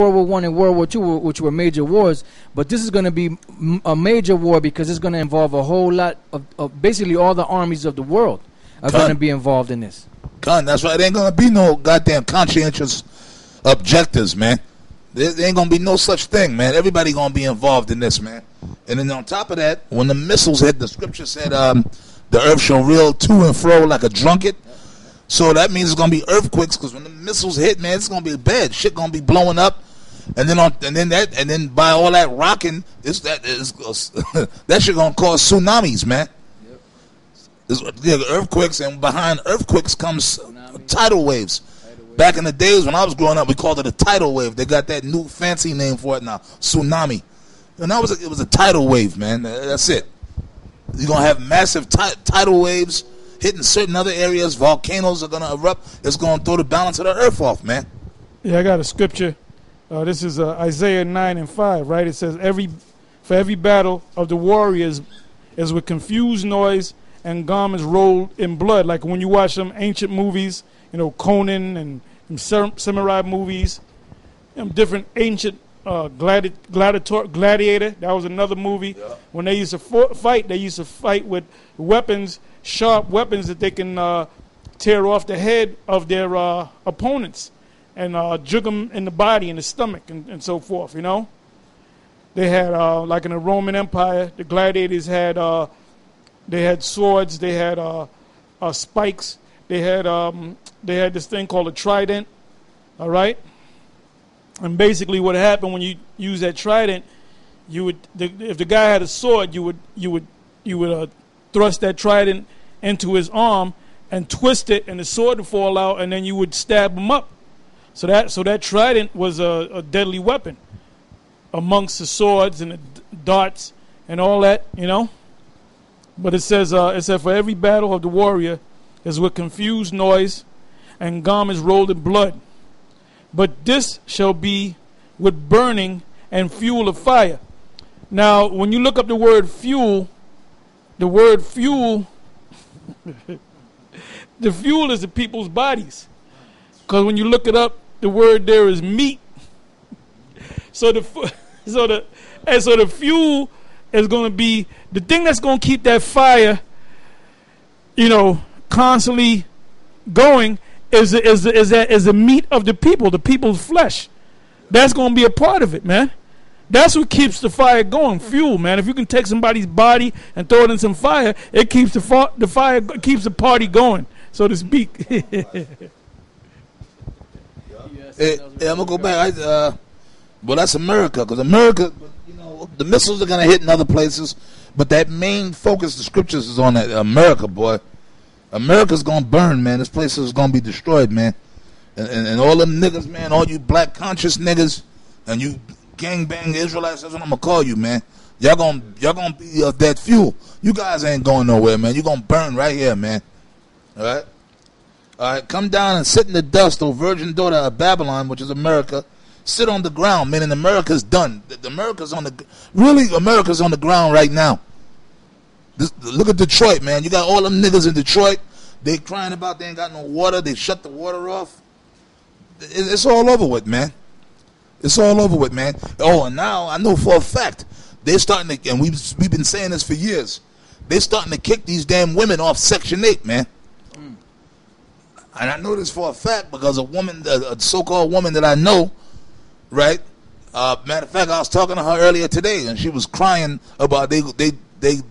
World War I and World War II, which were major wars, but this is going to be a major war because it's going to involve a whole lot of basically all the armies of the world are going to be involved in this. That's right. There ain't going to be no goddamn conscientious objectives, man. There ain't going to be no such thing, man. Everybody going to be involved in this, man. And then on top of that, when the missiles hit, the scripture said the earth shall reel to and fro like a drunkard. So that means it's going to be earthquakes, because when the missiles hit, man, it's going to be bad. Shit going to be blowing up. And then by all that rocking, that shit going to cause tsunamis, man. Earthquakes, and behind earthquakes comes tidal waves. Back in the days when I was growing up, we called it a tidal wave. They got that new fancy name for it now, tsunami. And it was a tidal wave, man. That's it. You're going to have massive tidal waves hitting certain other areas. Volcanoes are going to erupt. It's going to throw the balance of the earth off, man. Yeah, I got a scripture. This is Isaiah 9:5, right? It says, for every battle of the warriors is with confused noise and garments rolled in blood. Like when you watch some ancient movies, Conan and samurai movies, different ancient Gladiator. That was another movie. Yeah. When they used to fight, they used to fight with weapons, sharp weapons that they can tear off the head of their opponents and jug them in the body, in the stomach, and so forth. They had like in the Roman Empire, the gladiators had they had swords, they had spikes, they had this thing called a trident. All right. And basically, what happened when you use that trident, if the guy had a sword, you would thrust that trident into his arm and twist it, and the sword would fall out, and then you would stab him up. So that trident was a deadly weapon amongst the swords and the darts and all that, But it says for every battle of the warrior is with confused noise and garments rolled in blood. But this shall be with burning and fuel of fire. Now, when you look up the word fuel, the fuel is the people's bodies. Because when you look it up, the word there is meat. So the fuel is going to be the thing that's going to keep that fire, constantly going. Is the meat of the people, the people's flesh. That's going to be a part of it, man. That's what keeps the fire going. Fuel, man. If you can take somebody's body and throw it in some fire, it keeps the fire keeps the party going, so to speak. Hey, I'm gonna go back. Well, that's America, because America, the missiles are gonna hit in other places, but that main focus, the scriptures, is on that America, boy. America's gonna burn, man. This place is gonna be destroyed, man. And all them niggas, man, all you black conscious niggas, and you gangbang Israelites, that's what I'm gonna call you, man. Y'all gonna be that fuel. You guys ain't going nowhere, man. You gonna burn right here, man. All right. Come down and sit in the dust, O virgin daughter of Babylon, which is America. Sit on the ground, meaning America's done. America's on the ground right now. Look at Detroit, man. You got all them niggas in Detroit. They crying about they ain't got no water. They shut the water off. It's all over with, man. It's all over with, man. Oh, and now I know for a fact they're starting to, and we've been saying this for years. They're starting to kick these damn women off Section 8, man. And I know this for a fact because a so-called woman that I know, right? Matter of fact, I was talking to her earlier today, and she was crying about they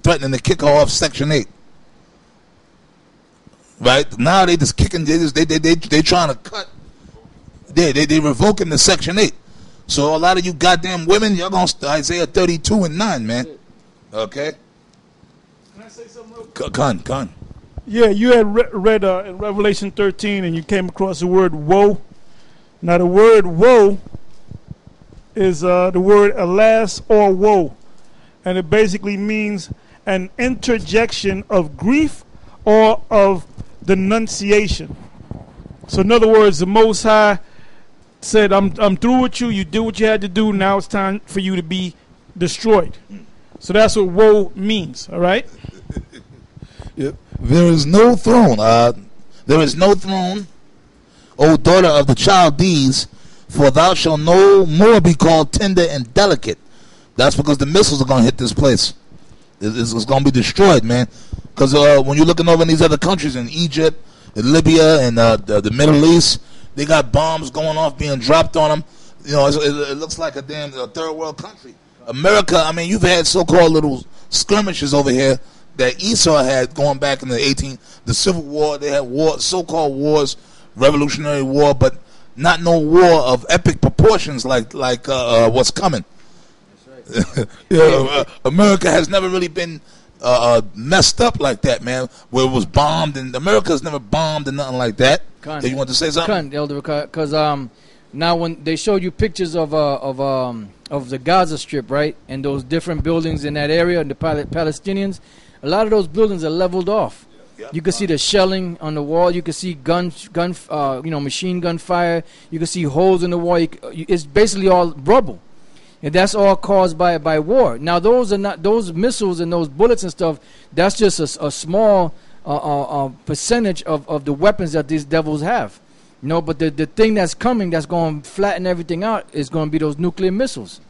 threatening to kick her off Section 8. Right now, they just kicking. They trying to cut. They revoking the Section 8. So a lot of you goddamn women, y'all gonna Isaiah 32:9, man. Okay. Can I say something real quick? Con. Yeah, you had read in Revelation 13, and you came across the word woe. Now, the word woe is the word alas or woe. And it basically means an interjection of grief or of denunciation. So in other words, the Most High said, I'm through with you. You did what you had to do. Now it's time for you to be destroyed. So that's what woe means, all right? Yep. There is no throne. There is no throne, O daughter of the Chaldees, For thou shalt no more be called tender and delicate. That's because the missiles are going to hit this place. It's going to be destroyed, man. Because when you're looking over in these other countries, in Egypt, in Libya, and the Middle East, they got bombs going off, being dropped on them. You know, it looks like a damn third world country. America, I mean, you've had so-called little skirmishes over here that Esau had going back in the Civil War. They had so-called wars, Revolutionary War, but not no war of epic proportions like what's coming. That's right. America has never really been messed up like that, man, where it was bombed, and America's never bombed and nothing like that. You want to say something? Elder, because now when they showed you pictures of the Gaza Strip, right, and those different buildings in that area, and the Palestinians, a lot of those buildings are leveled off. You can see the shelling on the wall. You can see machine gun fire. You can see holes in the wall. It's basically all rubble, and that's all caused by war. Now those are not those missiles and those bullets and stuff. That's just a small percentage of the weapons that these devils have. You know, but the thing that's coming, that's going to flatten everything out, is going to be those nuclear missiles.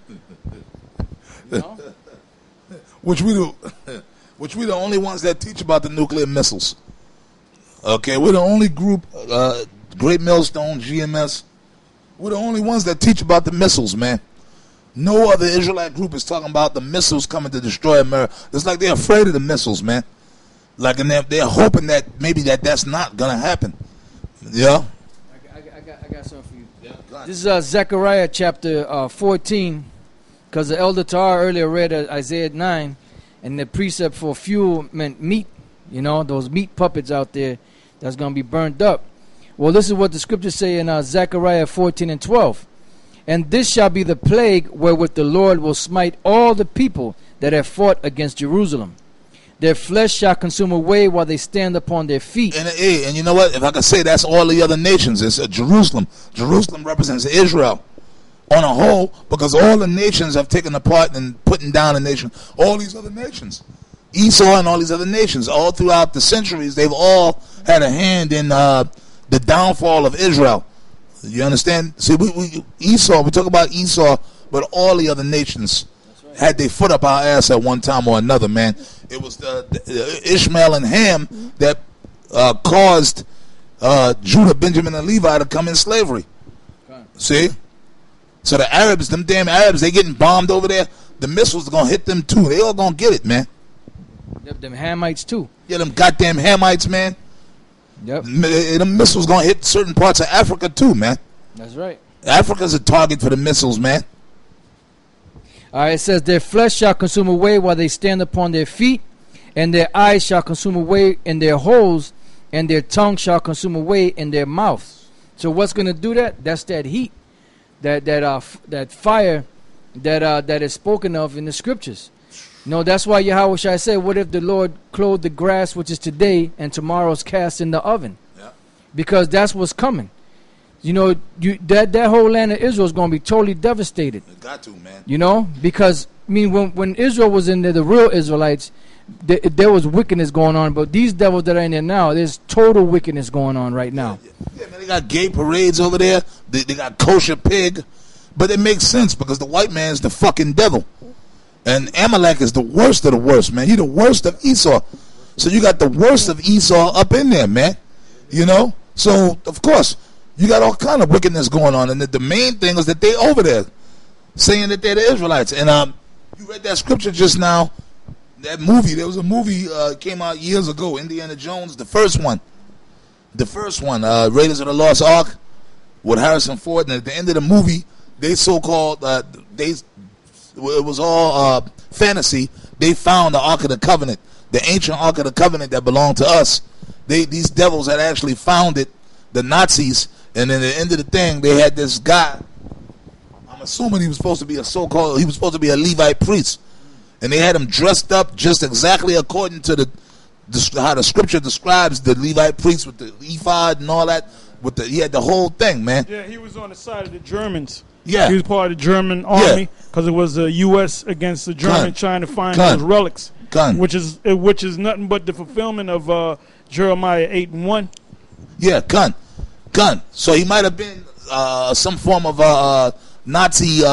You know? Which we're the only ones that teach about the nuclear missiles. Okay, we're the only group, Great Millstone, GMS, we're the only ones that teach about the missiles, man. No other Israelite group is talking about the missiles coming to destroy America. It's like they're afraid of the missiles, man. Like, and they're hoping that maybe that's not going to happen. Yeah? I got something for you. Yeah, this is Zechariah chapter 14, because the Elder Tar earlier read Isaiah 9, and the precept for fuel meant meat, you know, those meat puppets out there that's going to be burned up. Well, this is what the scriptures say in Zechariah 14 and 12. And this shall be the plague wherewith the Lord will smite all the people that have fought against Jerusalem. Their flesh shall consume away while they stand upon their feet. And you know what? If I could say, that's all the other nations. It's Jerusalem. Jerusalem represents Israel on a whole, because all the nations have taken a part in putting down a nation. All these other nations, Esau and all these other nations, all throughout the centuries, they've all had a hand in the downfall of Israel. You understand? See, Esau, we talk about Esau, but all the other nations had their foot up our ass at one time or another, man. It was Ishmael and Ham that caused Judah, Benjamin, and Levi to come in slavery. See? So the Arabs, them damn Arabs, they getting bombed over there. The missiles are going to hit them too. They all going to get it, man. Them Hamites too. Yeah, them goddamn Hamites, man. Yep. Them missiles going to hit certain parts of Africa too, man. That's right. Africa's a target for the missiles, man. All right, it says, their flesh shall consume away while they stand upon their feet, and their eyes shall consume away in their holes, and their tongue shall consume away in their mouths. So what's going to do that? That's that heat, that fire that is spoken of in the scriptures. No, that's why Yahweh Shai said, what if the Lord clothed the grass which is today and tomorrow's cast in the oven? Yeah. Because that's what's coming. You know, that whole land of Israel is going to be totally devastated. It got to, man. You know, because, I mean, when Israel was in there, the real Israelites, there was wickedness going on. But these devils that are in there now, there's total wickedness going on right now. Yeah, man, they got gay parades over there. They got kosher pig. But it makes sense, because the white man's the fucking devil. And Amalek is the worst of the worst, man. He's the worst of Esau. So you got the worst of Esau up in there, man. You know? So, of course, you got all kind of wickedness going on. And the main thing is that they over there saying that they're the Israelites. And you read that scripture just now. That movie, there was a movie came out years ago, Indiana Jones, the first one. Raiders of the Lost Ark with Harrison Ford. And at the end of the movie, they so-called, it was all fantasy. They found the Ark of the Covenant, the ancient Ark of the Covenant that belonged to us. These devils had actually found it, the Nazis, and then at the end of the thing, they had this guy. I'm assuming he was supposed to be a Levite priest, and they had him dressed up just exactly according to how the scripture describes the Levite priest, with the ephod and all that. He had the whole thing, man. Yeah, he was on the side of the Germans. Yeah, he was part of the German army, because it was the U.S. against the German trying to find those relics, which is nothing but the fulfillment of Jeremiah 8:1. Yeah, gun. So he might have been some form of Nazi